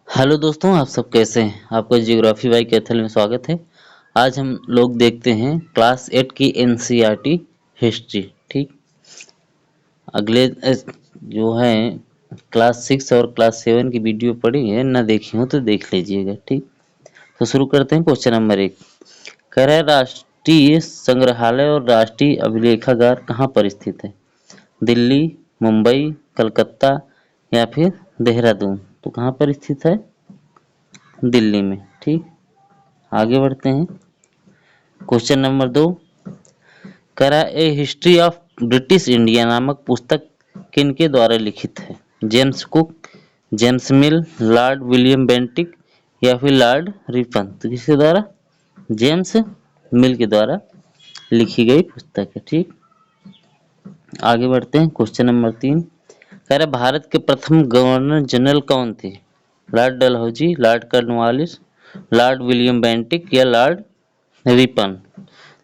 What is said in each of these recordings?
Hello दोस्तों, आप सब कैसे हैं? आपका ज्योग्राफी बाई कैथल में स्वागत है। आज हम लोग देखते हैं क्लास 8 की एनसीईआरटी हिस्ट्री। ठीक, अगले जो है क्लास 6 और क्लास 7 की वीडियो पड़ी है ना, देखी हो तो देख लीजिएगा। ठीक, तो शुरू करते हैं। क्वेश्चन नंबर 1 कह रहा है राष्ट्रीय संग्रहालय और राष्ट्रीय अभिलेखागार कहाँ पर स्थित है? दिल्ली, मुंबई, कलकत्ता या फिर देहरादून? तो कहाँ पर स्थित है? दिल्ली में। ठीक, आगे बढ़ते हैं। क्वेश्चन नंबर 2 करा ए हिस्ट्री ऑफ ब्रिटिश इंडिया नामक पुस्तक किनके द्वारा लिखित है? जेम्स कुक, जेम्स मिल, लॉर्ड विलियम बेंटिक या फिर लॉर्ड रिपन? तो किसके द्वारा? जेम्स मिल के द्वारा लिखी गई पुस्तक है। ठीक, आगे बढ़ते हैं। क्वेश्चन नंबर 3 कह रहा भारत के प्रथम गवर्नर जनरल कौन थे? Lord Dalhousie, Lord Cornwallis, Lord William Bentinck या लॉर्ड रिपन?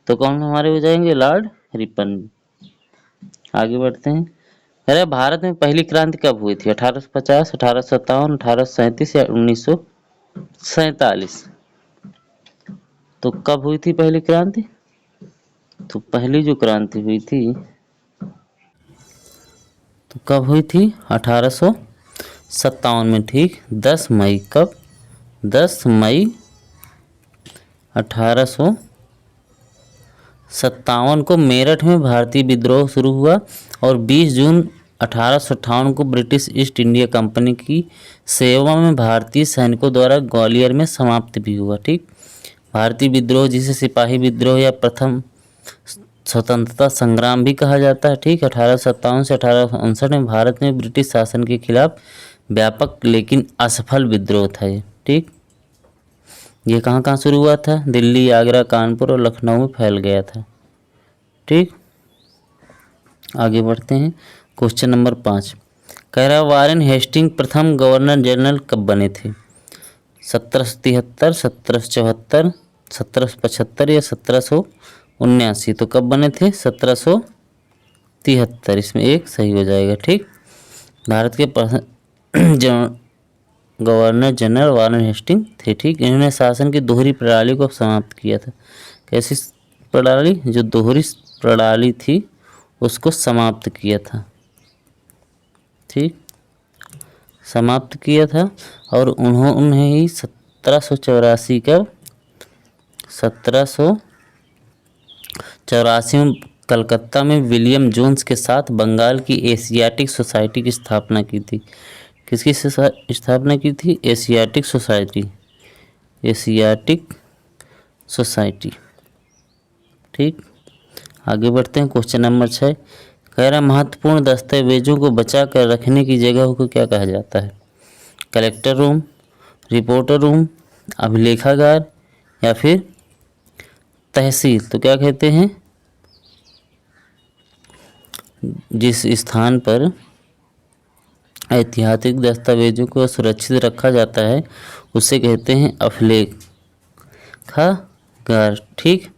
तो कौन हमारे हो जाएंगे? Lord Ripon. आगे बढ़ते हैं। अरे भारत में पहली क्रांति कब हुई थी? 1850, 1857, 1837 या 1947? तो कब हुई थी पहली क्रांति? तो पहली जो क्रांति हुई थी तो कब हुई थी? 1857 में। ठीक, 10 मई। कब? 10 मई 1857 को मेरठ में भारतीय विद्रोह शुरू हुआ और 20 जून 1858 को ब्रिटिश ईस्ट इंडिया कंपनी की सेवा में भारतीय सैनिकों द्वारा ग्वालियर में समाप्त भी हुआ। ठीक, भारतीय विद्रोह जिसे सिपाही विद्रोह या प्रथम स्वतंत्रता संग्राम भी कहा जाता है। ठीक, 1857 से 1859 में भारत में ब्रिटिश शासन के खिलाफ व्यापक लेकिन असफल विद्रोह था ये। ठीक, ये कहाँ कहाँ शुरू हुआ था? दिल्ली, आगरा, कानपुर और लखनऊ में फैल गया था। ठीक, आगे बढ़ते हैं। क्वेश्चन नंबर 5 कह रहा वारेन हेस्टिंग प्रथम गवर्नर जनरल कब बने थे? 1773, 1774, 1775 या 1779? तो कब बने थे? 1773। इसमें एक सही हो जाएगा। ठीक, भारत के गवर्नर जनरल वारेन हेस्टिंग थे। ठीक, इन्होंने शासन की दोहरी प्रणाली को समाप्त किया था। कैसी प्रणाली? जो दोहरी प्रणाली थी उसको समाप्त किया था। ठीक, समाप्त किया था। और उन्हें ही 1784 का 1784 में कलकत्ता में विलियम जोन्स के साथ बंगाल की एशियाटिक सोसाइटी की स्थापना की थी। किसकी स्थापना की थी? Asiatic society. Asiatic society. ठीक, आगे बढ़ते हैं। क्वेश्चन नंबर 6 कह रहा महत्वपूर्ण दस्तावेजों को बचा कर रखने की जगह को क्या कहा जाता है? कलेक्टर रूम, रिपोर्टर रूम, अभिलेखागार या फिर तहसील? तो क्या कहते हैं? जिस स्थान पर ऐतिहासिक दस्तावेजों को सुरक्षित रखा जाता है उसे कहते हैं अभिलेखागार। ठीक,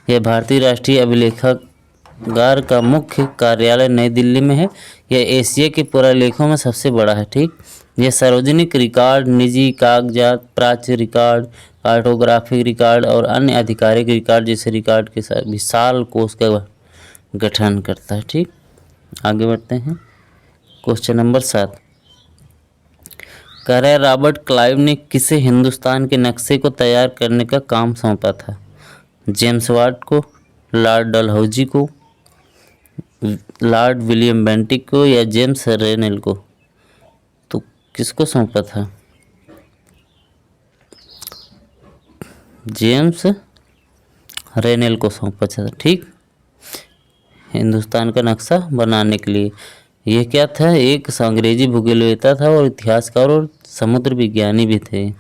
यह भारतीय राष्ट्रीय अभिलेखागार का मुख्य कार्यालय नई दिल्ली में है। यह एशिया के पुरालेखों में सबसे बड़ा है। ठीक, यह सार्वजनिक रिकॉर्ड, निजी कागजात, प्राच्य रिकॉर्ड, कार्टोग्राफिक रिकॉर्ड और अन्य आधिकारिक रिकॉर्ड जैसे रिकॉर्ड के साथ विशाल कोष का गठन करता है। ठीक, आगे बढ़ते हैं। क्वेश्चन नंबर 7 कह रहा है रॉबर्ट क्लाइव ने किसे हिंदुस्तान के नक्शे को तैयार करने का काम सौंपा था? जेम्स वाट को, लॉर्ड डलहौजी को, लॉर्ड विलियम बेंटिक को या जेम्स रेनेल को? तो किसको सौंपा था? जेम्स रेनेल को सौंपा था। ठीक, हिंदुस्तान का नक्शा बनाने के लिए। यह क्या था? एक अंग्रेजी भूगोलवेत्ता था और इतिहासकार और समुद्र विज्ञानी भी थे।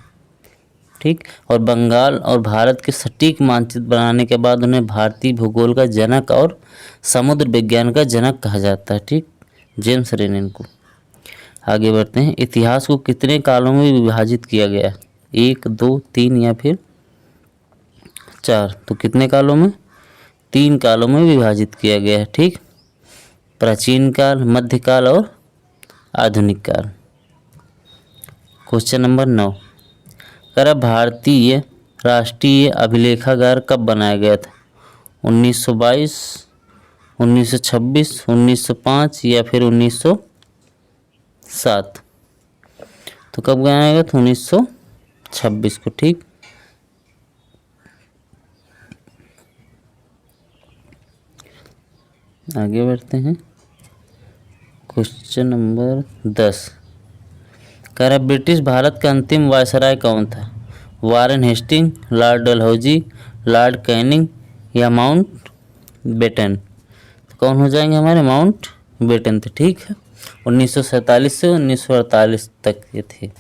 ठीक, और बंगाल और भारत के सटीक मानचित्र बनाने के बाद उन्हें भारतीय भूगोल का जनक और समुद्र विज्ञान का जनक कहा जाता है। ठीक, जेम्स रेनेल को। आगे बढ़ते हैं। इतिहास को कितने कालों में विभाजित किया गया? 1, 2, 3 या फिर 4? तो कितने कालों में? 3 कालों में विभाजित किया गया है। ठीक, प्राचीन काल, मध्यकाल और आधुनिक काल। क्वेश्चन नंबर 9, कह रहा भारतीय राष्ट्रीय अभिलेखागार कब बनाया गया था? 1922, 1926, 1905 या फिर 1907? तो कब बनाया गया था? 1926 को। ठीक, आगे बढ़ते हैं। क्वेश्चन नंबर 10, कह रहा ब्रिटिश भारत का अंतिम वायसराय कौन था? Warren Hasting, Lord Dalhousie, Lord Canning या माउंट बेटन? तो कौन हो जाएंगे हमारे? माउंट बेटन थे। ठीक है, 1947 से 1948 तक ये थे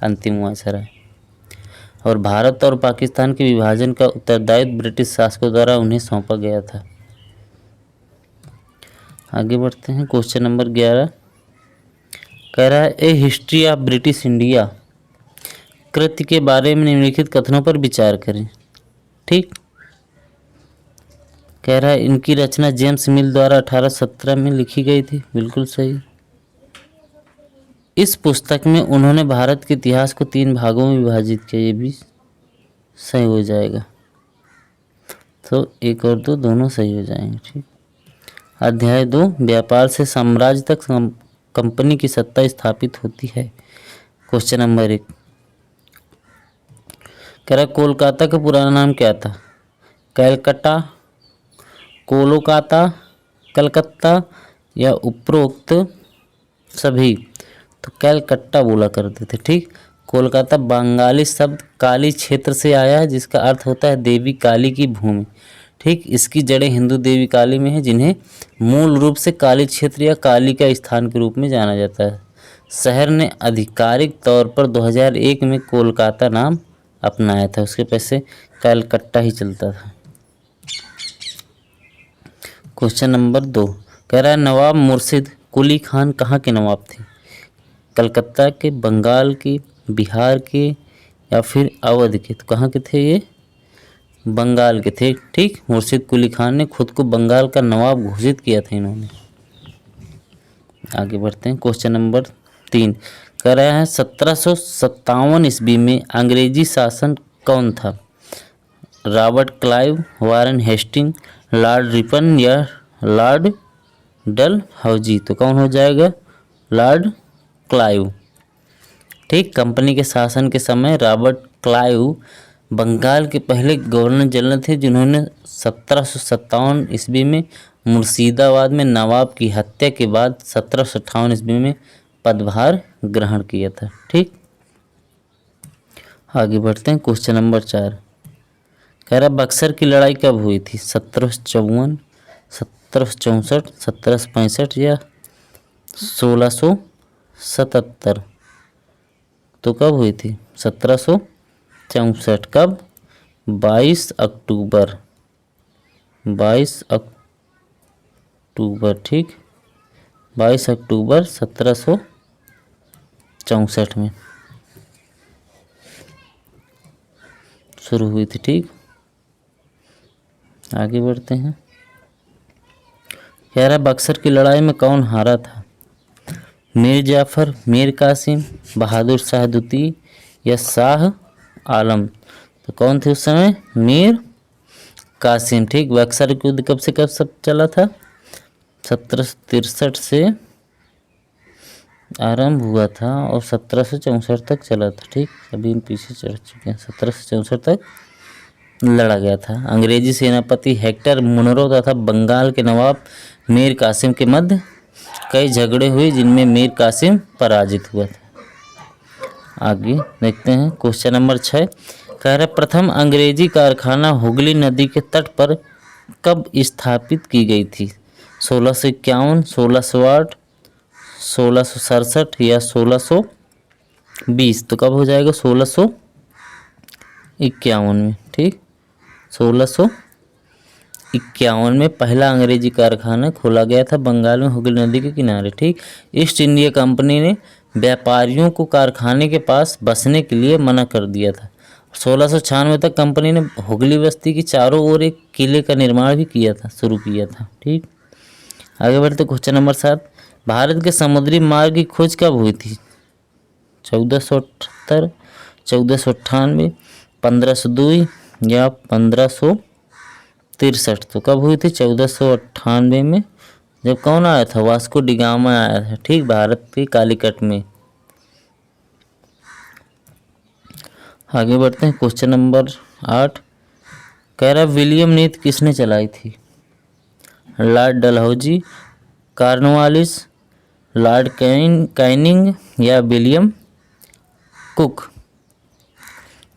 अंतिम वायसराय। और भारत और पाकिस्तान के विभाजन का उत्तरदायित्व ब्रिटिश शासकों द्वारा उन्हें सौंपा गया था। आगे बढ़ते हैं। क्वेश्चन नंबर 11, कह रहा है ए हिस्ट्री ऑफ ब्रिटिश इंडिया कृति के बारे में निम्नलिखित कथनों पर विचार करें। ठीक, कह रहा है इनकी रचना जेम्स मिल द्वारा 1817 में लिखी गई थी। बिल्कुल सही। इस पुस्तक में उन्होंने भारत के इतिहास को 3 भागों में विभाजित किया। ये भी सही हो जाएगा। तो 1 और 2 दोनों सही हो जाएंगे। ठीक, अध्याय 2, व्यापार से साम्राज्य तक कंपनी की सत्ता स्थापित होती है। क्वेश्चन नंबर 1, कह रहा कोलकाता का पुराना नाम क्या था? कैलकटा, कोलकाता, कलकत्ता या उपरोक्त सभी? तो कैलकट्टा बोला करते थे। ठीक, कोलकाता बंगाली शब्द काली क्षेत्र से आया है, जिसका अर्थ होता है देवी काली की भूमि। ठीक, इसकी जड़ें हिंदू देवी काली में है, जिन्हें मूल रूप से काली क्षेत्र या काली का स्थान के रूप में जाना जाता है। शहर ने आधिकारिक तौर पर 2001 में कोलकाता नाम अपनाया था, उसके पैसे कैलकट्टा ही चलता था। क्वेश्चन नंबर 2, कह रहा है नवाब मुर्शिद कुली खान कहाँ के नवाब थे? कलकत्ता के, बंगाल के, बिहार के या फिर अवध के? तो कहाँ के थे ये? बंगाल के थे। ठीक, मुर्शिद कुली खान ने खुद को बंगाल का नवाब घोषित किया था इन्होंने। आगे बढ़ते हैं। क्वेश्चन नंबर 3, कह रहा है 1757 ईस्वी में अंग्रेजी शासन कौन था? Robert Clive, Warren Hasting, Lord Ripon या लॉर्ड डलहौजी? तो कौन हो जाएगा? Lord Clive. ठीक, कंपनी के शासन के समय रॉबर्ट क्लाइव बंगाल के पहले गवर्नर जनरल थे, जिन्होंने 1757 ईस्वी में मुर्शिदाबाद में नवाब की हत्या के बाद 1758 ईस्वी में पदभार ग्रहण किया था। ठीक, आगे बढ़ते हैं। क्वेश्चन नंबर 4, कह रहा बक्सर की लड़ाई कब हुई थी? 1754, 1764, 1765 या 1677? तो कब हुई थी? 1764। कब? 22 अक्टूबर, 22 अक्टूबर। ठीक, 22 अक्टूबर 1764 में शुरू हुई थी। ठीक, आगे बढ़ते हैं। कह रहा बक्सर की लड़ाई में कौन हारा था? मीर जाफर, मीर कासिम, बहादुर शाह द्वितीय या शाह आलम? तो कौन थे उस समय? मीर कासिम। ठीक, बक्सर युद्ध कब से कब सब चला था? 1763 से आरंभ हुआ था और 1764 तक चला था। ठीक, अभी हम पीछे चढ़ चुके हैं। 1764 तक लड़ा गया था। अंग्रेजी सेनापति हेक्टर मुनरो तथा बंगाल के नवाब मीर कासिम के मध्य कई झगड़े हुए, जिनमें मीर कासिम पराजित हुआ था। आगे देखते हैं। क्वेश्चन नंबर 6, कह रहा प्रथम अंग्रेजी कारखाना हुगली नदी के तट पर कब स्थापित की गई थी? 1651, 1608, 1667 या 1620? तो कब हो जाएगा? 1651 में। ठीक, 1651 में पहला अंग्रेजी कारखाना खोला गया था बंगाल में हुगली नदी के किनारे। ठीक, ईस्ट इंडिया कंपनी ने व्यापारियों को कारखाने के पास बसने के लिए मना कर दिया था। 1696 तक कंपनी ने हुगली बस्ती की चारों ओर एक किले का निर्माण भी किया था, शुरू किया था। ठीक, आगे बढ़ते। क्वेश्चन नंबर 7, भारत के समुद्री मार्ग की खोज कब हुई थी? 1478, 1498, 1502 या 1563। तो कब हुई थी? 1498 में, जब कौन आया था? वास्को डिगामा आया था, ठीक, भारत के कालीकट में। आगे बढ़ते हैं, क्वेश्चन नंबर 8 कह रहा विलियम नीति किसने चलाई थी? Lord Dalhousie, Cornwallis, Lord Canning या विलियम कुक।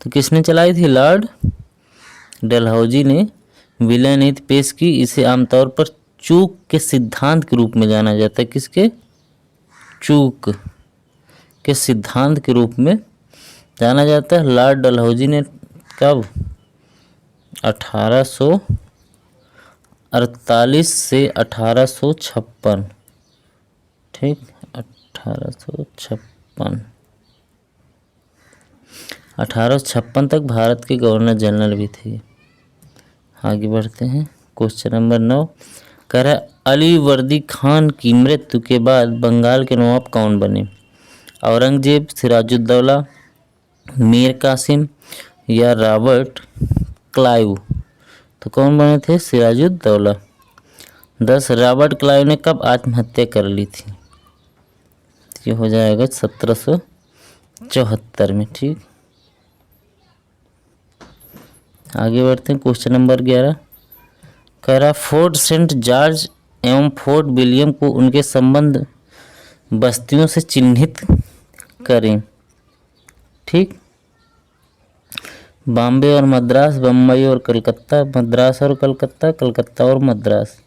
तो किसने चलाई थी? लॉर्ड डलहौजी ने विलियम नीति पेश की। इसे आमतौर पर चूक के सिद्धांत के रूप में जाना जाता है। किसके? चूक के सिद्धांत के रूप में जाना जाता है। लॉर्ड डलहौजी ने कब? 1848 से 1856, ठीक, 1856 तक भारत के गवर्नर जनरल भी थे। आगे बढ़ते हैं, क्वेश्चन नंबर 9 कह रहा है अलीवर्दी खान की मृत्यु के बाद बंगाल के नवाब कौन बने? औरंगजेब, सिराजुद्दौला, मीर कासिम या रॉबर्ट क्लाइव। तो कौन बने थे? सिराजुद्दौला। 10 रॉबर्ट क्लाइव ने कब आत्महत्या कर ली थी? ये हो जाएगा 1774 में, ठीक। आगे बढ़ते हैं, क्वेश्चन नंबर 11 कह रहा फोर्ट सेंट जॉर्ज एवं फोर्ट विलियम को उनके संबंध बस्तियों से चिन्हित करें, ठीक। बॉम्बे और मद्रास, बम्बई और कलकत्ता, मद्रास और कलकत्ता, कलकत्ता और मद्रास।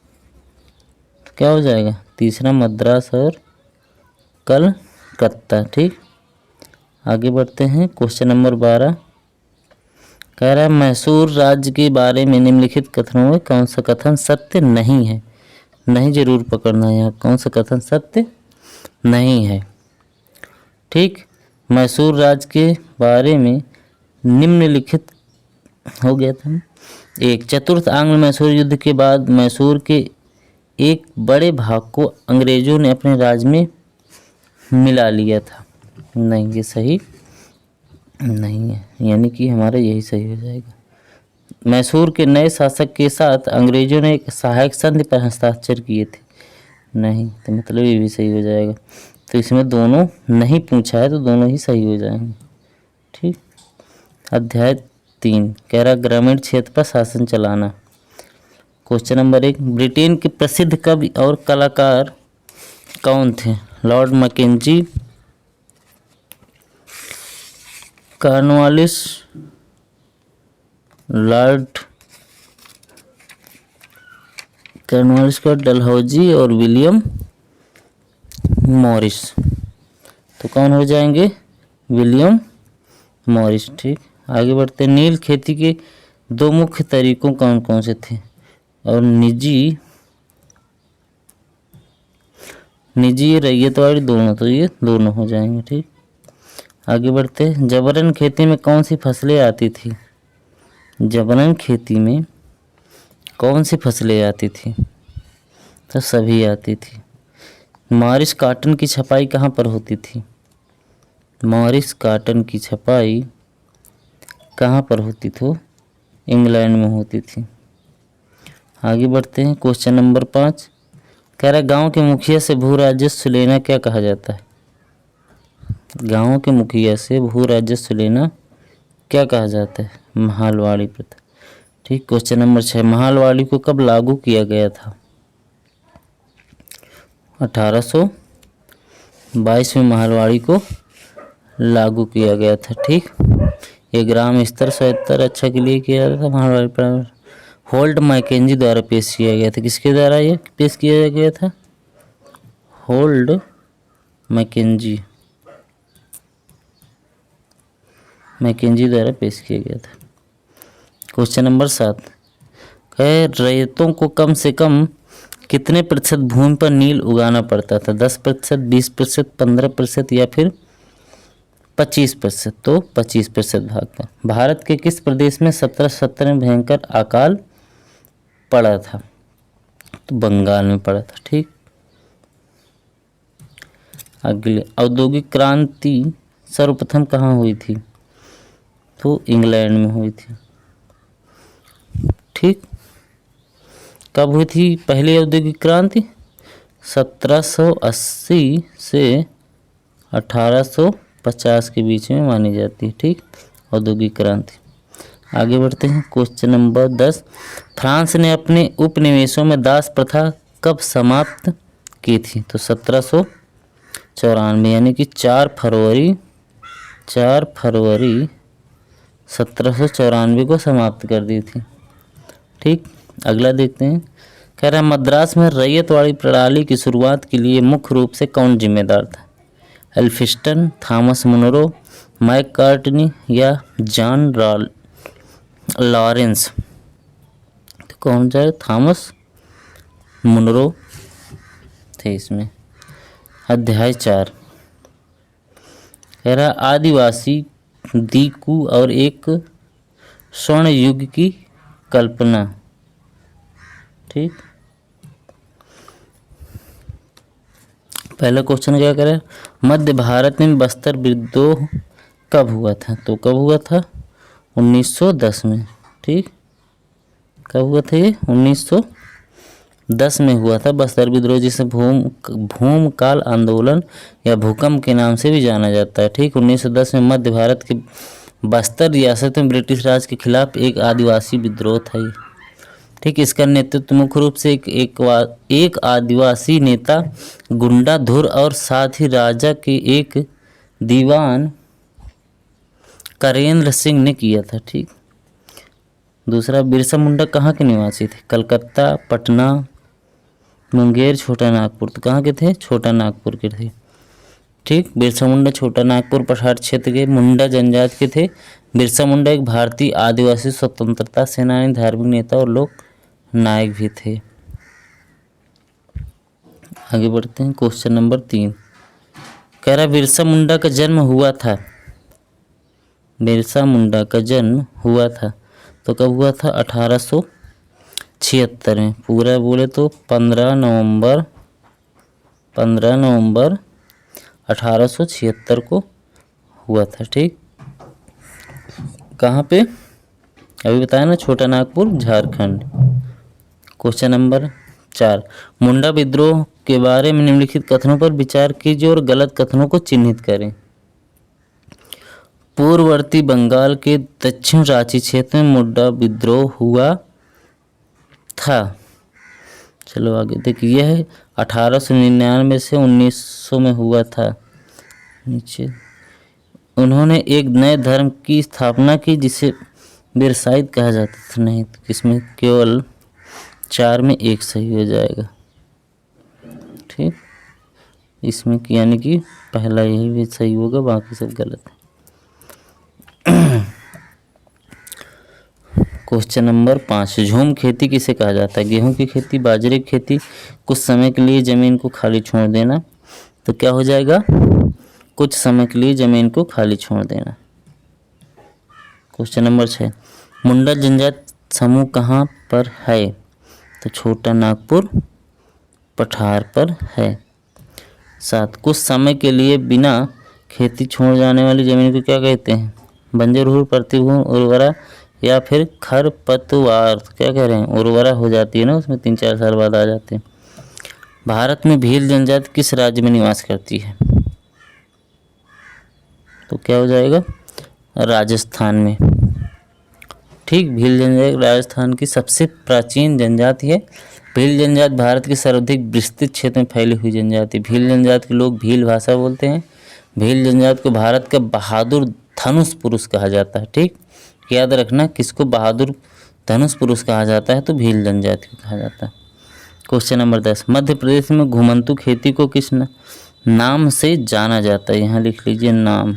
तो क्या हो जाएगा? तीसरा मद्रास और कलकत्ता, ठीक। आगे बढ़ते हैं, क्वेश्चन नंबर 12 कह रहा है मैसूर राज्य के बारे में निम्नलिखित कथनों में कौन सा कथन सत्य नहीं है? नहीं जरूर पकड़ना है यहाँ, कौन सा कथन सत्य नहीं है, ठीक। मैसूर राज्य के बारे में निम्नलिखित हो गया था। 1 चतुर्थ आंग्ल मैसूर युद्ध के बाद मैसूर के एक बड़े भाग को अंग्रेजों ने अपने राज्य में मिला लिया था। नहीं, ये सही नहीं है, यानी कि हमारा यही सही हो जाएगा। मैसूर के नए शासक के साथ अंग्रेजों ने एक सहायक संधि पर हस्ताक्षर किए थे। नहीं, तो मतलब ये भी सही हो जाएगा। तो इसमें दोनों नहीं पूछा है, तो दोनों ही सही हो जाएंगे, ठीक। अध्याय 3 कह रहा ग्रामीण क्षेत्र पर शासन चलाना। क्वेश्चन नंबर 1 ब्रिटेन के प्रसिद्ध कवि और कलाकार कौन थे? Lord Mackenzie, Cornwallis, Lord Cornwallis का डलहौजी और विलियम मॉरिस। तो कौन हो जाएंगे? विलियम मॉरिस, ठीक। आगे बढ़ते हैं, नील खेती के 2 मुख्य तरीकों कौन कौन से थे? और निजी रैयतवाड़ी दोनों, तो ये दोनों हो जाएंगे, ठीक। आगे बढ़ते हैं, जबरन खेती में कौन सी फसलें आती थी? जबरन खेती में कौन सी फसलें आती थी? तो सभी आती थी। मॉरिस कॉटन की छपाई कहाँ पर होती थी? मॉरिस कॉटन की छपाई कहाँ पर होती थी? इंग्लैंड में होती थी। आगे बढ़ते हैं, क्वेश्चन नंबर 5 कह रहा गांव के मुखिया से भू राजस्व लेना क्या कहा जाता है? गांव के मुखिया से भू राजस्व लेना क्या कहा जाता है? महालवाड़ी प्रथा, ठीक। क्वेश्चन नंबर 6 महालवाड़ी को कब लागू किया गया था? 1822 में महालवाड़ी को लागू किया गया था, ठीक। ये ग्राम स्तर स्वायत्तता के लिए किया गया था महालवाड़ी पर। होल्ट मैकेंजी द्वारा पेश किया गया था। किसके द्वारा ये पेश किया गया था? होल्ट मैकेंजी द्वारा पेश किया गया था। क्वेश्चन नंबर 7 है रैयतों को कम से कम कितने प्रतिशत भूमि पर नील उगाना पड़ता था? 10%, 20%, 15% या फिर 25%? तो 25% भाग का। भारत के किस प्रदेश में 1770 में भयंकर अकाल पड़ा था? तो बंगाल में पड़ा था, ठीक। अगले औद्योगिक क्रांति सर्वप्रथम कहाँ हुई थी? तो इंग्लैंड में हुई थी। ठीक। कब हुई थी पहली औद्योगिक क्रांति? 1780 से 1850 के बीच में मानी जाती है। ठीक, औद्योगिक क्रांति। आगे बढ़ते हैं। क्वेश्चन नंबर 10, फ्रांस ने अपने उपनिवेशों में दास प्रथा कब समाप्त की थी? तो 1794, यानी कि 4 फरवरी 1794 को समाप्त कर दी थी। ठीक, अगला देखते हैं। कह रहा है मद्रास में रैयतवाड़ी प्रणाली की शुरुआत के लिए मुख्य रूप से कौन जिम्मेदार था? एल्फिंस्टन, थॉमस मुनरो, मैककार्टनी या जॉन लॉरेंस? तो कौन जाए? थॉमस मुनरो थे इसमें। अध्याय 4 कह रहा आदिवासी दीकू और एक स्वर्ण युग की कल्पना। ठीक, पहला क्वेश्चन क्या करे? मध्य भारत में बस्तर विद्रोह कब हुआ था? तो कब हुआ था? 1910 में। ठीक, कब हुआ था ये? 1910 में हुआ था बस्तर विद्रोह, जिसे भूमकाल आंदोलन या भूकंप के नाम से भी जाना जाता है। ठीक, 1910 में मध्य भारत के बस्तर रियासत में ब्रिटिश राज के खिलाफ एक आदिवासी विद्रोह था ये। ठीक, इसका नेतृत्व मुख्य रूप से एक आदिवासी नेता गुंडा धुर और साथ ही राजा के एक दीवान करेंद्र सिंह ने किया था। ठीक, दूसरा, बिरसा मुंडा कहाँ के निवासी थे? कलकत्ता, पटना, मुंगेर, छोटा नागपुर? तो कहाँ के थे? छोटा नागपुर के थे। ठीक, बिरसा मुंडा छोटा नागपुर पठार क्षेत्र के मुंडा जनजाति के थे। बिरसा मुंडा एक भारतीय आदिवासी स्वतंत्रता सेनानी, धार्मिक नेता और लोक नायक भी थे। आगे बढ़ते हैं। क्वेश्चन नंबर 3 कह रहा बिरसा मुंडा का जन्म हुआ था? बिरसा मुंडा का जन्म हुआ था तो कब हुआ था? 1876 में। पूरा बोले तो 15 नवंबर 1876 को हुआ था। ठीक, कहाँ पे? अभी बताया ना, छोटा नागपुर, झारखंड। क्वेश्चन नंबर 4 मुंडा विद्रोह के बारे में निम्नलिखित कथनों पर विचार कीजिए और गलत कथनों को चिन्हित करें। पूर्ववर्ती बंगाल के दक्षिण रांची क्षेत्र में मुंडा विद्रोह हुआ था। चलो आगे देखिए, यह 1899 से 1900 में हुआ था। नीचे उन्होंने एक नए धर्म की स्थापना की जिसे बिरसाइत कहा जाता था। नहीं, तो किसमें? केवल 4 में 1 सही हो जाएगा। ठीक, इसमें यानी कि पहला यही भी सही होगा, बाकी सब गलत है। क्वेश्चन नंबर 5 झूम खेती किसे कहा जाता है? गेहूं की खेती, बाजरे की खेती, कुछ समय के लिए जमीन को खाली छोड़ देना। तो क्या हो जाएगा? कुछ समय के लिए जमीन को खाली छोड़ देना। क्वेश्चन नंबर 6 मुंडा जनजाति समूह कहाँ पर है? तो छोटा नागपुर पठार पर है। 7 कुछ समय के लिए बिना खेती छोड़ जाने वाली जमीन को क्या कहते हैं? बंजर भूमि, प्रतिभूमि, उर्वरा या फिर खरपतवार? क्या कह रहे हैं? उर्वरा हो जाती है ना, उसमें 3-4 साल बाद आ जाते हैं। भारत में भील जनजाति किस राज्य में निवास करती है? तो क्या हो जाएगा? राजस्थान में। ठीक, भील जनजाति राजस्थान की सबसे प्राचीन जनजाति है। भील जनजाति भारत के सर्वाधिक विस्तृत क्षेत्र में फैली हुई जनजाति। भील जनजाति के लोग भील भाषा बोलते हैं। भील जनजाति को भारत का बहादुर धनुष पुरुष कहा जाता है। ठीक, याद रखना, किसको बहादुर धनुष पुरुष कहा जाता है? तो भील जनजाति को कहा जाता है। क्वेश्चन नंबर 10 मध्य प्रदेश में घुमंतु खेती को किस नाम से जाना जाता है? यहाँ लिख लीजिए नाम।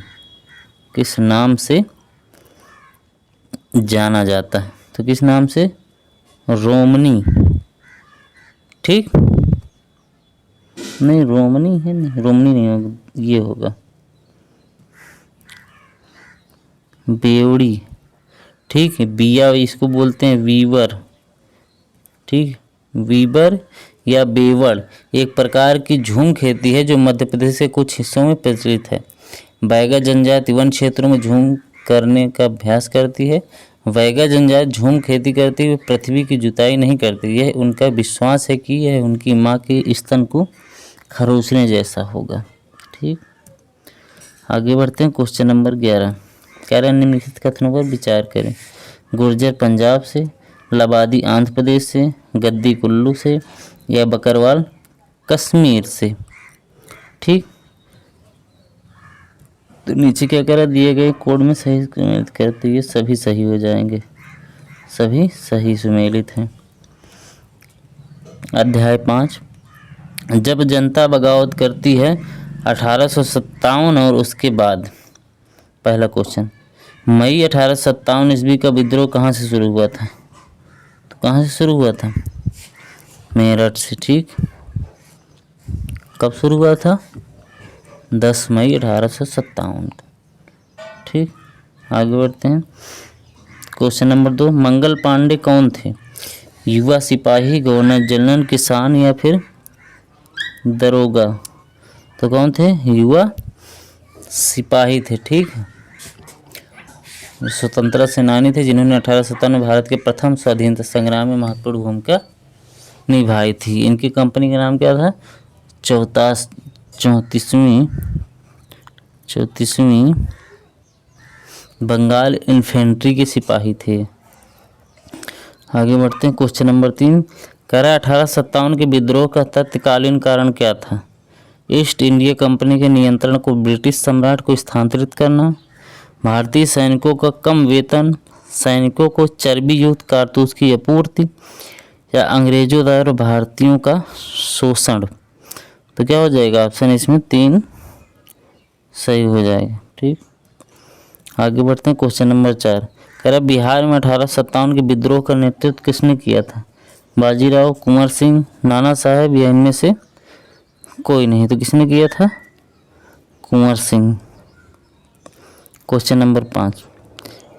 किस नाम से जाना जाता है? तो किस नाम से? रोमनी। ठीक, नहीं रोमनी है, नहीं रोमनी नहीं होगा, ये होगा बेवड़ी। ठीक है, बिया इसको बोलते हैं वीवर। ठीक, वीबर या बेवड़ एक प्रकार की झूम खेती है जो मध्य प्रदेश के कुछ हिस्सों में प्रचलित है। बैगा जनजाति वन क्षेत्रों में झूम करने का अभ्यास करती है। बैगा जनजाति झूम खेती करती हुए पृथ्वी की जुताई नहीं करती। यह उनका विश्वास है कि यह उनकी माँ के स्तन को खरोचने जैसा होगा। ठीक, आगे बढ़ते हैं। क्वेश्चन नंबर 11 कह रहा है निम्नलिखित कथनों पर विचार करें। गुर्जर पंजाब से, लबादी आंध्र प्रदेश से, गद्दी कुल्लू से या बकरवाल कश्मीर से। ठीक, तो नीचे क्या करा दिए गए कोड में सही सुमेलित करते हुए सभी सही हो जाएंगे, सभी सही सुमेलित हैं। अध्याय 5 जब जनता बगावत करती है 1857 और उसके बाद। पहला क्वेश्चन, मई 1857 ईस्वी का विद्रोह कहाँ से शुरू हुआ था? तो कहाँ से शुरू हुआ था? मेरठ से। ठीक, कब शुरू हुआ था? 10 मई 1857 को। ठीक, आगे बढ़ते हैं। क्वेश्चन नंबर 2 मंगल पांडे कौन थे? युवा सिपाही, गवर्नर जनरल, किसान या फिर दरोगा? तो कौन थे? युवा सिपाही थे। ठीक, स्वतंत्रता सेनानी थे जिन्होंने 1857 में भारत के प्रथम स्वाधीनता संग्राम में महत्वपूर्ण भूमिका निभाई थी। इनकी कंपनी का नाम क्या था? 34वीं बंगाल इन्फेंट्री के सिपाही थे। आगे बढ़ते हैं। क्वेश्चन नंबर 3 कह रहा है 1857 के विद्रोह का तत्कालीन कारण क्या था? ईस्ट इंडिया कंपनी के नियंत्रण को ब्रिटिश सम्राट को स्थानांतरित करना, भारतीय सैनिकों का कम वेतन, सैनिकों को चर्बी युक्त कारतूस की आपूर्ति या अंग्रेजों द्वारा भारतीयों का शोषण। तो क्या हो जाएगा? ऑप्शन इसमें 3 सही हो जाएगा। ठीक, आगे बढ़ते हैं। क्वेश्चन नंबर 4 कह रहा बिहार में 1857 के विद्रोह का नेतृत्व किसने किया था? बाजीराव, कुंवर सिंह, नाना साहब या इनमें से कोई नहीं? तो किसने किया था? कुंवर सिंह। क्वेश्चन नंबर 5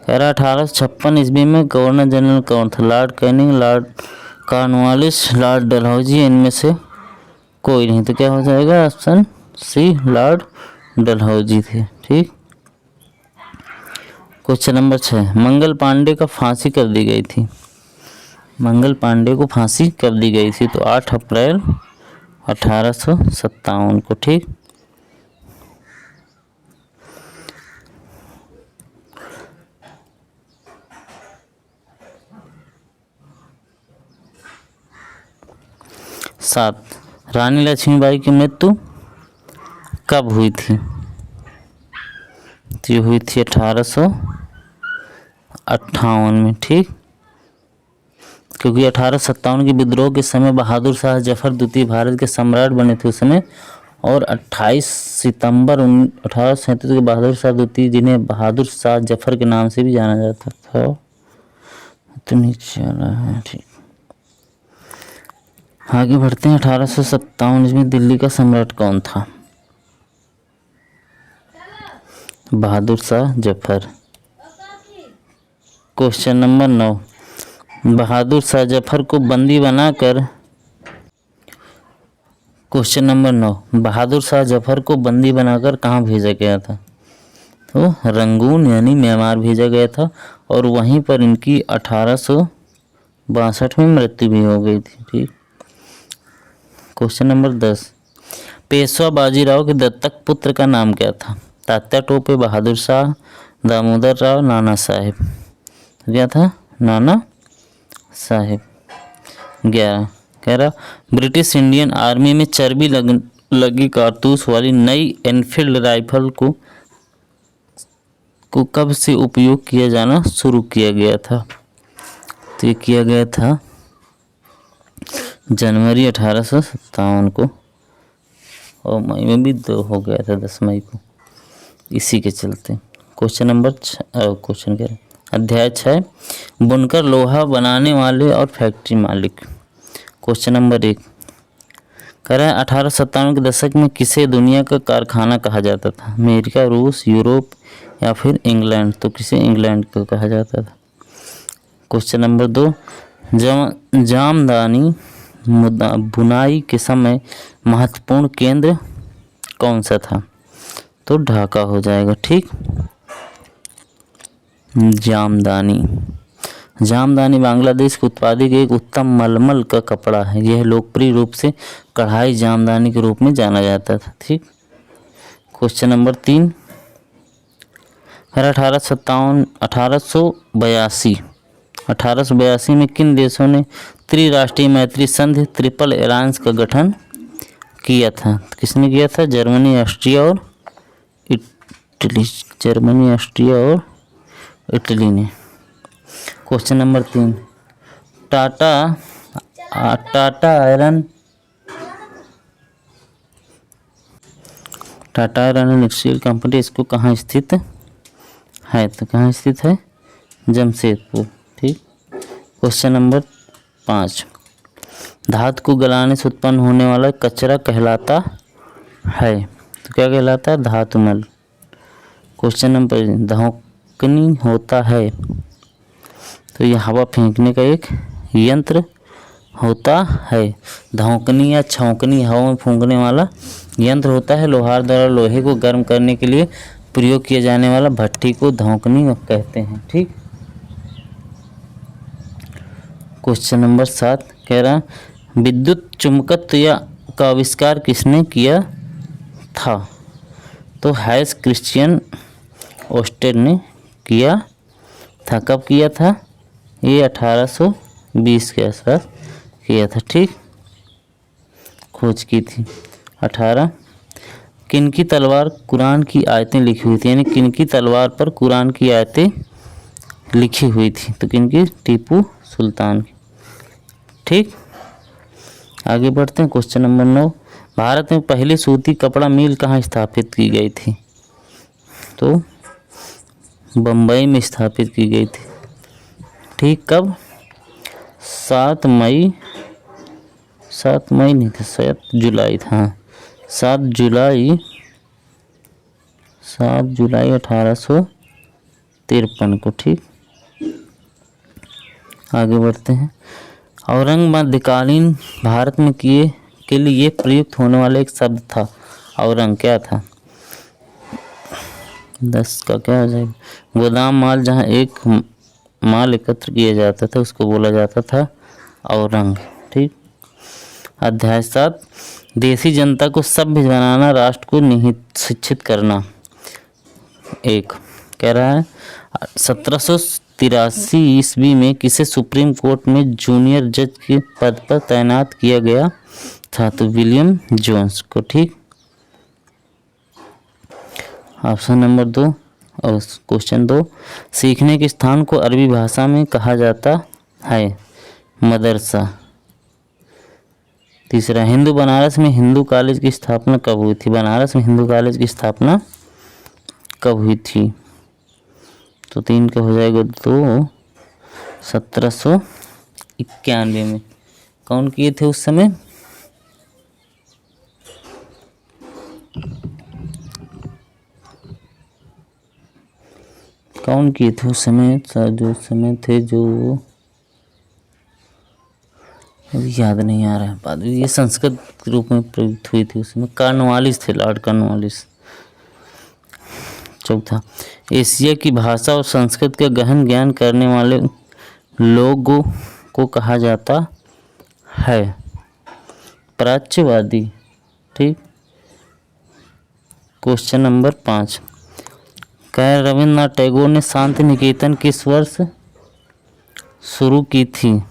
कह रहा 1856 ईस्वी में गवर्नर जनरल कौन था? Lord Canning, Lord Cornwallis, Lord Dalhousie, इनमें से कोई नहीं? तो क्या हो जाएगा? ऑप्शन सी लॉर्ड डलहौजी थे। ठीक, क्वेश्चन नंबर 6 मंगल पांडे का फांसी कब दी गई थी? मंगल पांडे को फांसी कब दी गई थी? तो 8 अप्रैल 1857 को। ठीक, सात रानी लक्ष्मीबाई की मृत्यु कब हुई थी? तो ये हुई थी 1858 में। ठीक, क्योंकि 1857 के विद्रोह के समय बहादुर शाह जफर द्वितीय भारत के सम्राट बने थे उस समय, और 28 सितंबर 1837 के बहादुर शाह द्वितीय, जिन्हें बहादुर शाह जफर के नाम से भी जाना जाता था, तो नीचे वाला है। ठीक, आगे बढ़ते हैं। 1857 में दिल्ली का सम्राट कौन था? बहादुर शाह जफर। क्वेश्चन नंबर 9 बहादुर शाह जफर को बंदी बनाकर क्वेश्चन नंबर 9 बहादुर शाह जफर को बंदी बनाकर कहाँ भेजा गया था? तो रंगून यानी म्यांमार भेजा गया था, और वहीं पर इनकी 1862 में मृत्यु भी हो गई थी। ठीक, क्वेश्चन नंबर 10 पेशवा बाजीराव के दत्तक पुत्र का नाम क्या था? तात्या टोपे, बहादुर शाह, दामोदर राव, नाना साहेब। क्या था? नाना साहेब। 11 कह रहा ब्रिटिश इंडियन आर्मी में चर्बी लगी कारतूस वाली नई एनफील्ड राइफल को कब से उपयोग किया जाना शुरू किया गया था? तो ये किया गया था जनवरी 1857 को, और मई में भी 2 हो गया था 10 मई को, इसी के चलते। क्वेश्चन नंबर क्वेश्चन क्या है? अध्याय 6 बुनकर, लोहा बनाने वाले और फैक्ट्री मालिक। क्वेश्चन नंबर 1 कह रहा है 1857 के दशक में किसे दुनिया का कारखाना कहा जाता था? अमेरिका, रूस, यूरोप या फिर इंग्लैंड? तो किसे इंग्लैंड को कहा जाता था। क्वेश्चन नंबर 2 जामदानी बुनाई के समय महत्वपूर्ण केंद्र कौन सा था? तो ढाका हो जाएगा। ठीक। जामदानी। जामदानी बांग्लादेश के उत्पादित एक उत्तम मलमल का कपड़ा है। यह लोकप्रिय रूप से कढ़ाई जामदानी के रूप में जाना जाता था। ठीक। Question number 3। 1882 में किन देशों ने त्रिराष्ट्रीय मैत्री संधि ट्रिपल अलायंस का गठन किया था? किसने किया था? जर्मनी, ऑस्ट्रिया और इटली। जर्मनी, ऑस्ट्रिया और इटली ने। Question number 3। Tata iron and steel company इसको कहाँ स्थित है? तो कहाँ स्थित है? जमशेदपुर। ठीक। Question number 5। धातु को गलाने से उत्पन्न होने वाला कचरा कहलाता है? तो क्या कहलाता है? धातुमल। Question number 6। धौंकनी होता है? तो यह हवा फेंकने का एक यंत्र होता है। धौंकनी या छौंकनी हवा में फूंकने वाला यंत्र होता है। लोहार द्वारा लोहे को गर्म करने के लिए प्रयोग किए जाने वाला भट्ठी को धौंकनी कहते हैं। ठीक। क्वेश्चन नंबर 7 कह रहा विद्युत चुंबकत्व का आविष्कार किसने किया था? तो हैंस क्रिश्चियन ओस्टेड ने किया था। कब किया था? ये 1820 के आसपास किया था। ठीक। खोज की थी। 18। किनकी तलवार कुरान की आयतें लिखी हुई थी? यानी किनकी तलवार पर कुरान की आयतें लिखी हुई थी? तो किनकी? टीपू सुल्तान की। ठीक। आगे बढ़ते हैं। Question number 9। भारत में पहली सूती कपड़ा मिल कहाँ स्थापित की गई थी? तो बम्बई में स्थापित की गई थी। ठीक। कब? 7 मई नहीं था, 7 जुलाई था। 7 जुलाई 1853 को। ठीक। आगे बढ़ते हैं। औरंग मध्यकालीन भारत में के लिए प्रयुक्त होने वाला एक शब्द था। औरंग क्या था? 10 का क्या हो जाएगा? गोदाम माल, जहाँ एक माल एकत्र किया जाता था उसको बोला जाता था औरंग। ठीक। अध्याय 7। देसी जनता को सभ्य बनाना, राष्ट्र को निहित शिक्षित करना। एक कह रहा है 1783 ईस्वी में किसे सुप्रीम कोर्ट में जूनियर जज के पद पर तैनात किया गया था? तो विलियम जोन्स को। ठीक। ऑप्शन नंबर 2 और क्वेश्चन 2। सीखने के स्थान को अरबी भाषा में कहा जाता है? मदरसा। तीसरा, हिंदू बनारस में हिंदू कॉलेज की स्थापना कब हुई थी? बनारस में हिंदू कॉलेज की स्थापना कब हुई थी? तो 3 का हो जाएगा 2, 1791 में। कौन किए थे उस समय? कौन किए थे उस समय? जो समय थे जो अभी याद नहीं आ रहा है। बाद ये संस्कृत के रूप में प्रयुक्त हुई थी उस समय। कॉर्नवालिस थे, लॉर्ड कॉर्नवालिस। चौथा, एशिया की भाषा और संस्कृत का गहन ज्ञान करने वाले लोगों को कहा जाता है? प्राच्यवादी। ठीक। Question number 5। कह रविन्द्रनाथ टैगोर ने शांति निकेतन किस वर्ष शुरू की थी?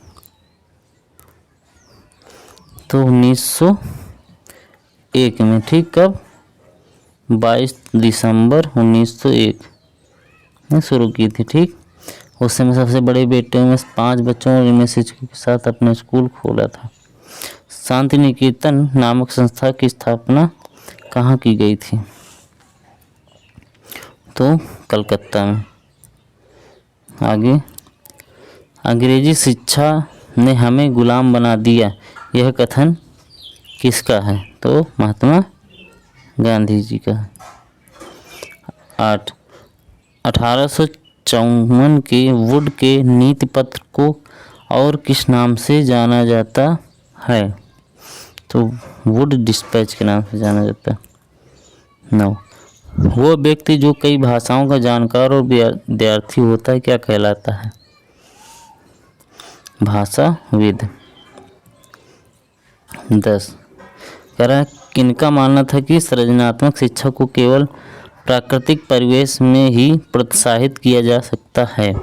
तो 1901 में। ठीक। कब? 22 दिसंबर 1901 में शुरू की थी। ठीक। उस समय सबसे बड़े बेटे में 5 बच्चों और इनमें शिक्षकों के साथ अपना स्कूल खोला था। शांति निकेतन नामक संस्था की स्थापना कहाँ की गई थी? तो कलकत्ता में। आगे, अंग्रेजी शिक्षा ने हमें गुलाम बना दिया, यह कथन किसका है? तो महात्मा गांधी जी का। 8, 1854 के वुड के नीति पत्र को और किस नाम से जाना जाता है? तो वुड डिस्पैच के नाम से जाना जाता है। 9, वो व्यक्ति जो कई भाषाओं का जानकार और विद्यार्थी होता है क्या कहलाता है? भाषाविद। 10 कह रहा है किनका मानना था कि सृजनात्मक शिक्षा को केवल प्राकृतिक परिवेश में ही प्रोत्साहित किया जा सकता है?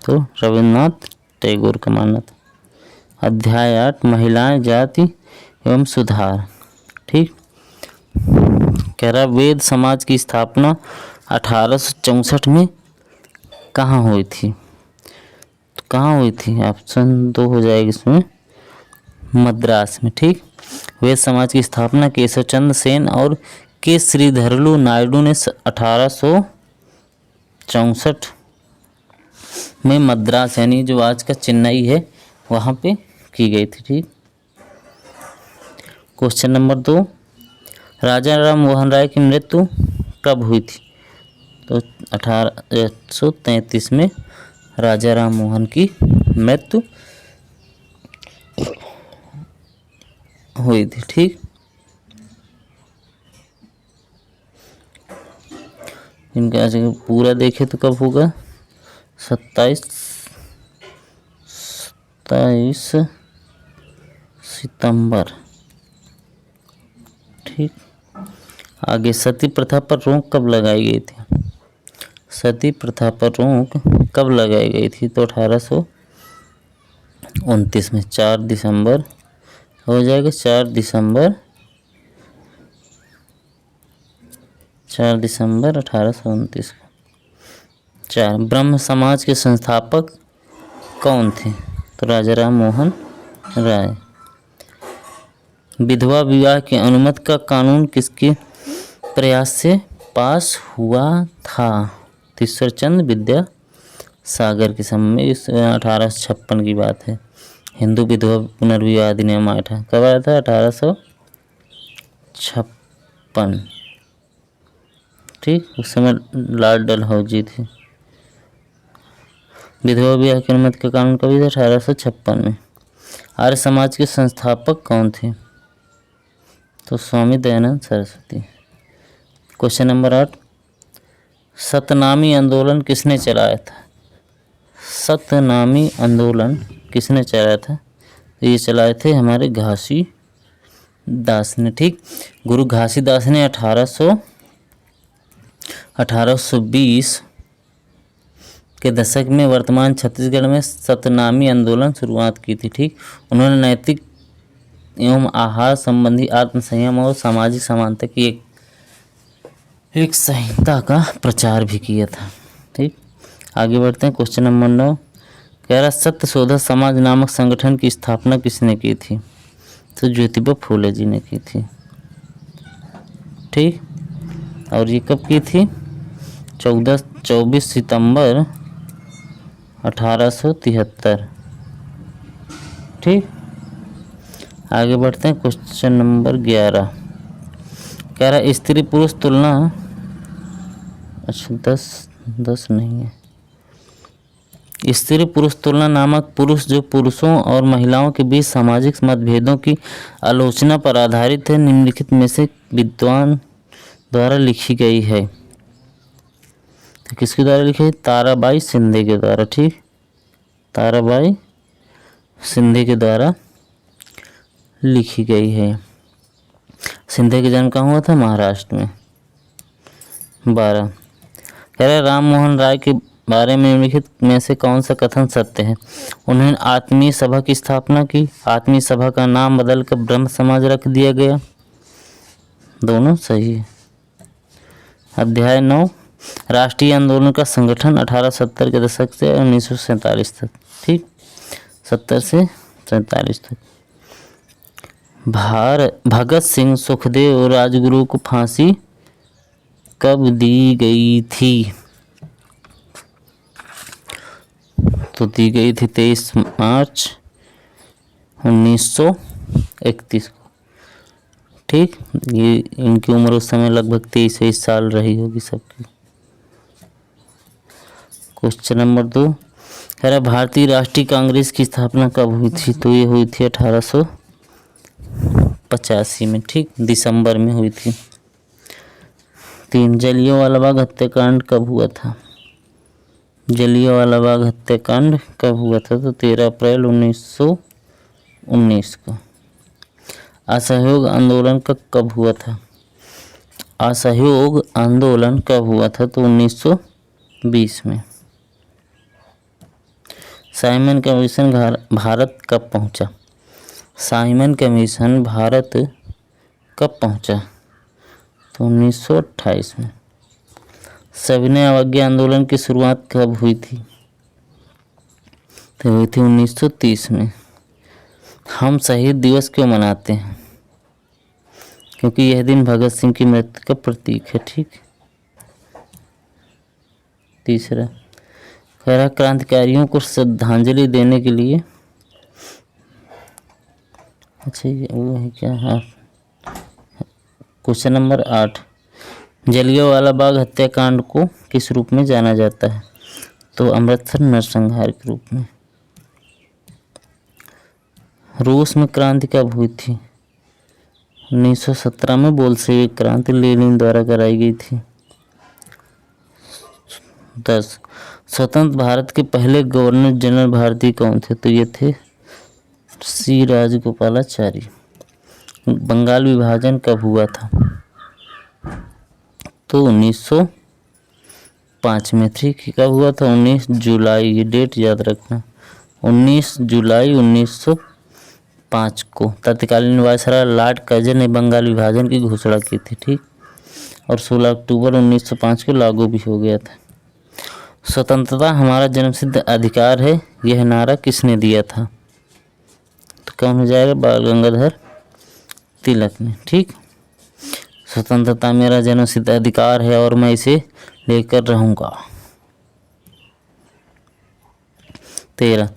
तो रविन्द्रनाथ टैगोर का मानना था। अध्याय 8 महिलाएं, जाति एवं सुधार। ठीक, कह रहा वेद समाज की स्थापना 1864 में कहाँ हुई थी? तो कहाँ हुई थी? ऑप्शन 2 हो जाएगी इसमें, मद्रास में। ठीक, वेद समाज की स्थापना केशव चंद्र सेन और के श्रीधरलू नायडू ने 1864 में मद्रास यानी जो आज का चेन्नई है वहाँ पे की गई थी। ठीक, क्वेश्चन नंबर 2 राजा राम मोहन राय की मृत्यु कब हुई थी? तो 1833 में राजा राम मोहन की मृत्यु हुई थी। ठीक, इनका पूरा देखें तो कब होगा? 27 सितंबर। ठीक, आगे सती प्रथा पर रोक कब लगाई गई थी? सती प्रथा पर रोक कब लगाई गई थी? तो 1829 में 4 दिसंबर हो जाएगा, 4 दिसंबर 1829 को। 4 ब्रह्म समाज के संस्थापक कौन थे? तो राजा राम मोहन राय। विधवा विवाह की अनुमति का कानून किसके प्रयास से पास हुआ था? तो ईश्वरचंद्र विद्यासागर के समय में। इस 1856 की बात है। हिंदू विधवा पुनर्विवाह अधिनियम आया था। कब आया था? 1856। ठीक, उस समय लॉर्ड डलहौजी थे। विधवा विवाह की अनुमति का कानून कभी था? 1856 में। आर्य समाज के संस्थापक कौन थे? तो स्वामी दयानंद सरस्वती। क्वेश्चन नंबर 8 सतनामी आंदोलन किसने चलाया था? सतनामी आंदोलन किसने चलाया था? तो ये चलाए थे हमारे घासीदास ने। ठीक, गुरु घासीदास ने 1820 के दशक में वर्तमान छत्तीसगढ़ में सतनामी आंदोलन शुरुआत की थी। ठीक, उन्होंने नैतिक एवं आहार संबंधी आत्मसंयम और सामाजिक समानता की एक संहिता का प्रचार भी किया था। ठीक, आगे बढ़ते हैं। क्वेश्चन नंबर 9 कह रहा सत्यशोधक समाज नामक संगठन की स्थापना किसने की थी? तो ज्योतिबा फूले जी ने की थी। ठीक, और ये कब की थी? 24 सितंबर 1873। ठीक, आगे बढ़ते हैं। क्वेश्चन नंबर 11 कह रहा स्त्री पुरुष तुलना, अच्छा 10 नहीं है। स्त्री पुरुष तुलना नामक पुरुष जो पुरुषों और महिलाओं के बीच सामाजिक मतभेदों की आलोचना पर आधारित है, निम्नलिखित में से विद्वान द्वारा लिखी गई है। तो किसके द्वारा लिखी है? ताराबाई शिंदे के द्वारा। ठीक, ताराबाई शिंदे के द्वारा लिखी गई है। शिंदे का जन्म कहाँ हुआ था? महाराष्ट्र में। 12 कह रहे राम मोहन राय के बारे में निम्नलिखित में से कौन सा कथन सत्य है? उन्होंने आत्मीय सभा की स्थापना की। आत्मीय सभा का नाम बदलकर ब्रह्म समाज रख दिया गया। दोनों सही है। अध्याय 9 राष्ट्रीय आंदोलन का संगठन 1870 के दशक से 1947 तक। ठीक, 70 से 47 तक। भगत सिंह, सुखदेव और राजगुरु को फांसी कब दी गई थी? तो दी गई थी 23 मार्च 1931 को। ठीक, ये इनकी उम्र उस समय लगभग 23 साल रही होगी सबकी। क्वेश्चन नंबर 2 कह रहा भारतीय राष्ट्रीय कांग्रेस की स्थापना कब हुई थी? तो ये हुई थी 1885 में। ठीक, दिसंबर में हुई थी। 3 जलियांवाला बाग हत्याकांड कब हुआ था? जलियांवाला बाग हत्याकांड कब हुआ था? तो 13 अप्रैल 1919 को। असहयोग आंदोलन का कब हुआ था? असहयोग आंदोलन कब हुआ था? तो 1920 में। साइमन कमीशन भारत कब पहुंचा? साइमन कमीशन भारत कब पहुंचा? तो 1928 में। सविनय अवज्ञा आंदोलन की शुरुआत कब हुई थी? तो हुई थी 1930 में। हम शहीद दिवस क्यों मनाते हैं? क्योंकि यह दिन भगत सिंह की मृत्यु का प्रतीक है। ठीक। तीसरा, कह रहा क्रांतिकारियों को श्रद्धांजलि देने के लिए, अच्छा ये वो है क्या? हाँ, क्वेश्चन नंबर 8, जलियांवाला बाग हत्याकांड को किस रूप में जाना जाता है? तो अमृतसर नरसंहार के रूप में। रूस में क्रांति कब हुई थी? 1917 में बोल्शेविक क्रांति लेनिन द्वारा कराई गई थी। 10, स्वतंत्र भारत के पहले गवर्नर जनरल भारतीय कौन थे? तो ये थे सी राजगोपालाचारी। बंगाल विभाजन कब हुआ था? तो 1905 में। ठीक। कब हुआ था? 19 जुलाई। ये डेट याद रखना, 19 जुलाई 1905 को तत्कालीन वायसराय लॉर्ड कर्जन ने बंगाल विभाजन की घोषणा की थी। ठीक। और 16 अक्टूबर 1905 को लागू भी हो गया था। स्वतंत्रता हमारा जन्मसिद्ध अधिकार है, यह नारा किसने दिया था? तो कौन हो जाएगा? बाल गंगाधर तिलक ने। ठीक। स्वतंत्रता मेरा जन्मसिद्ध अधिकार है और मैं इसे लेकर रहूंगा। 13,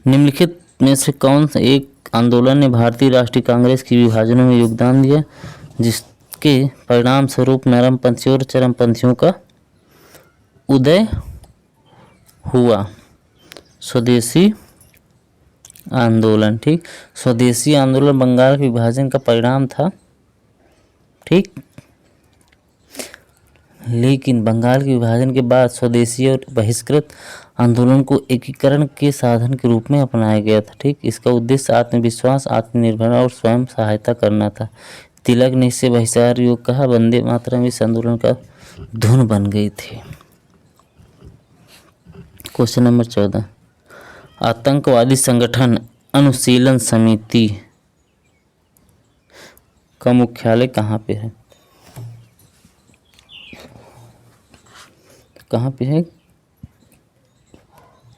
निम्नलिखित में से कौन सा एक आंदोलन ने भारतीय राष्ट्रीय कांग्रेस की विभाजनों में योगदान दिया, जिसके परिणाम स्वरूप नरमपंथियों और चरमपंथियों का उदय हुआ? स्वदेशी आंदोलन। ठीक। स्वदेशी आंदोलन बंगाल के विभाजन का परिणाम था। ठीक। लेकिन बंगाल के विभाजन के बाद स्वदेशी और बहिष्कृत आंदोलन को एकीकरण के साधन के रूप में अपनाया गया था। ठीक। इसका उद्देश्य आत्मविश्वास, आत्मनिर्भरता और स्वयं सहायता करना था। तिलक ने इसे बहिष्कार योग कहा। वंदे मातरम इस आंदोलन का धुन बन गई थी। क्वेश्चन नंबर 14, आतंकवादी संगठन अनुशीलन समिति का मुख्यालय कहाँ पे है? कहाँ पे है?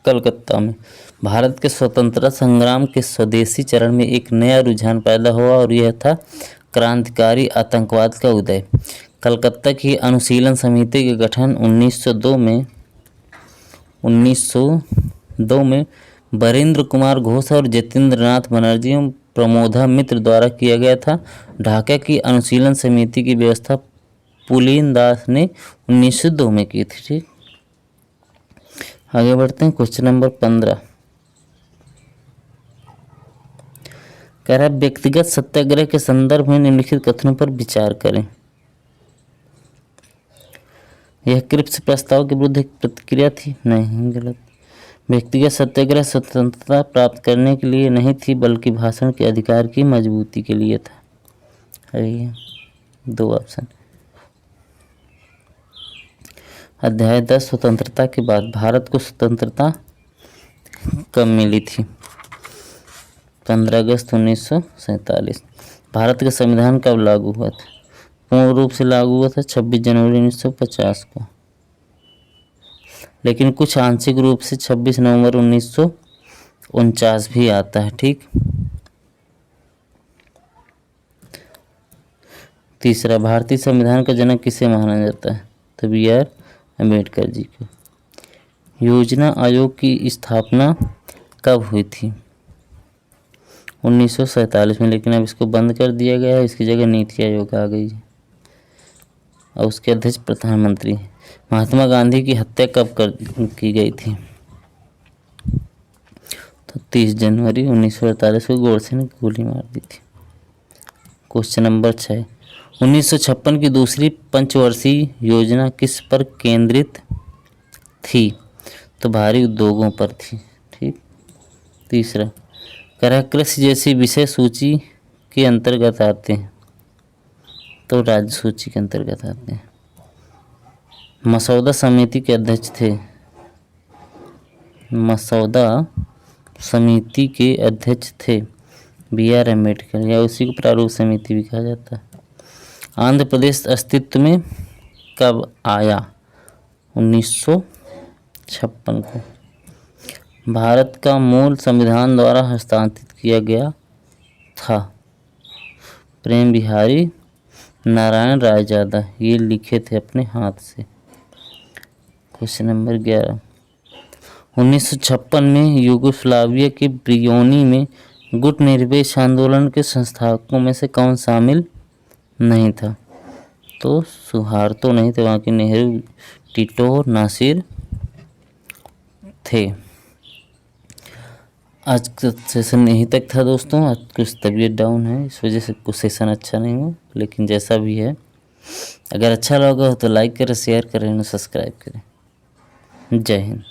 कलकत्ता में। भारत के स्वतंत्रता संग्राम के स्वदेशी चरण में एक नया रुझान पैदा हुआ और यह था क्रांतिकारी आतंकवाद का उदय। कलकत्ता की अनुशीलन समिति के गठन 1902 में बरेंद्र कुमार घोष और जितेंद्र नाथ बनर्जी एवं प्रमोदा मित्र द्वारा किया गया था। ढाका की अनुशीलन समिति की व्यवस्था पुलीन दास ने 1902 में की थी। ठीक। आगे बढ़ते हैं। क्वेश्चन नंबर 15, कह रहा है व्यक्तिगत सत्याग्रह के संदर्भ में निम्नलिखित कथनों पर विचार करें। यह क्रिप्स प्रस्ताव के विरुद्ध एक प्रतिक्रिया थी? नहीं, गलत। व्यक्तिगत सत्याग्रह स्वतंत्रता प्राप्त करने के लिए नहीं थी, बल्कि भाषण के अधिकार की मजबूती के लिए था। है 2 ऑप्शन। अध्याय 10, स्वतंत्रता के बाद भारत को स्वतंत्रता कब मिली थी? 15 अगस्त 1947। भारत का संविधान कब लागू हुआ था? पूर्ण रूप से लागू हुआ था 26 जनवरी 1950 को, लेकिन कुछ आंशिक रूप से 26 नवंबर 1949 भी आता है। ठीक। तीसरा, भारतीय संविधान का जनक किसे माना जाता है? तो BR अम्बेडकर जी को। योजना आयोग की स्थापना कब हुई थी? 1947 में, लेकिन अब इसको बंद कर दिया गया है। इसकी जगह नीति आयोग आ गई है और उसके अध्यक्ष प्रधानमंत्री हैं। महात्मा गांधी की हत्या कब की गई थी? तो 30 जनवरी 1948 को गोडसे ने गोली मार दी थी। क्वेश्चन नंबर 6, 1956 की दूसरी पंचवर्षीय योजना किस पर केंद्रित थी? तो भारी उद्योगों पर थी। ठीक। तीसरा, करा कृषि जैसी विषय सूची के अंतर्गत आते हैं? तो राज्य सूची के अंतर्गत आते हैं। मसौदा समिति के अध्यक्ष थे? मसौदा समिति के अध्यक्ष थे BR अम्बेडकर, या उसी को प्रारूप समिति भी कहा जाता है। आंध्र प्रदेश अस्तित्व में कब आया? 1956 को। भारत का मूल संविधान द्वारा हस्तांतरित किया गया था? प्रेम बिहारी नारायण रायजादा, ये लिखे थे अपने हाथ से। क्वेश्चन नंबर 11, 1956 में यूगोस्लाविया के ब्रियोनी में गुट निरपेक्ष आंदोलन के संस्थापकों में से कौन शामिल नहीं था? तो सुहार्तो नहीं थे, वहाँ के नेहरू, टिटो और नासिर थे। आज का सेशन यहीं तक था दोस्तों। आज कुछ तबीयत डाउन है, इस वजह से कुछ सेशन अच्छा नहीं हुआ, लेकिन जैसा भी है, अगर अच्छा लगा हो तो लाइक करें, शेयर करें और सब्सक्राइब करें। जय हिंद।